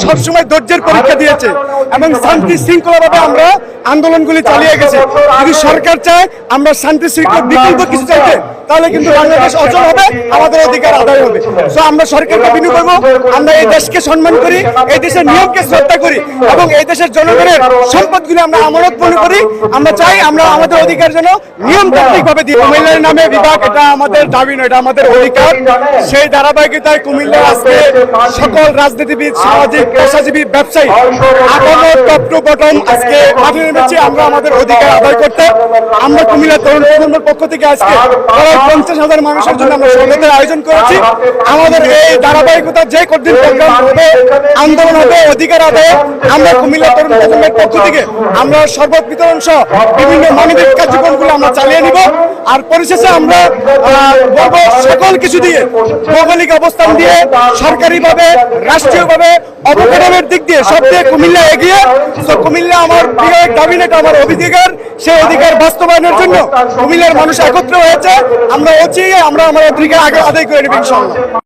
সবসময় ধৈর্যের পরীক্ষা দিয়েছে এবং শান্তি শৃঙ্খলাভাবে আমরা আন্দোলনগুলি চালিয়ে গেছে। যদি সরকার চায় আমরা শান্তি শৃঙ্খলা বিকল্প কিছু চাইতে, তাহলে কিন্তু বাংলাদেশ অচল হবে, আমাদের অধিকার আদায় হবে। সো আমরা সরকারকে বিনয় করবো, আমরা এই দেশকে সম্মান করি, এই দেশের নিয়মকে শ্রদ্ধা করি এবং এই দেশের জনগণের সম্পদগুলি আমরা আমানত মনে করি। আমরা চাই আমরা আমাদের অধিকার যেন নিয়মতান্ত্রিক ভাবে দিই। কুমিল্লার নামে বিভাগ এটা আমাদের দাবি নয়, এটা আমাদের অধিকার। সেই ধারাবাহিকতায় কুমিল্লার আজকে সকল রাজনীতিবিদ, সামাজিক, পেশাজীবী, ব্যবসায়ী আপামর টপ টু বটম আজকে মাঠে নেমেছি আমরা আমাদের অধিকার আদায় করতে। আমরা কুমিল্লার তরুণ প্রজন্মের পক্ষ থেকে আজকে 50,000 মানুষের জন্য আমরা সঙ্গতের আয়োজন করেছি। আমাদের এই ধারাবাহিকতা যে কঠিন প্রোগ্রাম হবে, আন্দোলন হবে, অধিকার আদায়ে আমরা কুমিল্লা তরুণ প্রজন্মের পক্ষ থেকে আমরা শরবত বিতরণ সহ বিভিন্ন মানবিক কার্যক্রমগুলো আমরা চালিয়ে নিব। আর পরিশেষে আমরা বলবো সকল কিছু দিয়ে, ভৌগোলিক অবস্থান দিয়ে, সরকারিভাবে, রাষ্ট্রীয়ভাবে, অবকাঠামোর দিক দিয়ে সব দিয়ে কুমিল্লা এগিয়ে। তো কুমিল্লা আমার প্রিয় দাবি, এটা আমার অধিকার। সেই অধিকার বাস্তবায়নের জন্য কুমিল্লার মানুষ একত্র হয়েছে। আমরা আমার অধিকার আগে আদায় করে নেব ইনশাআল্লাহ।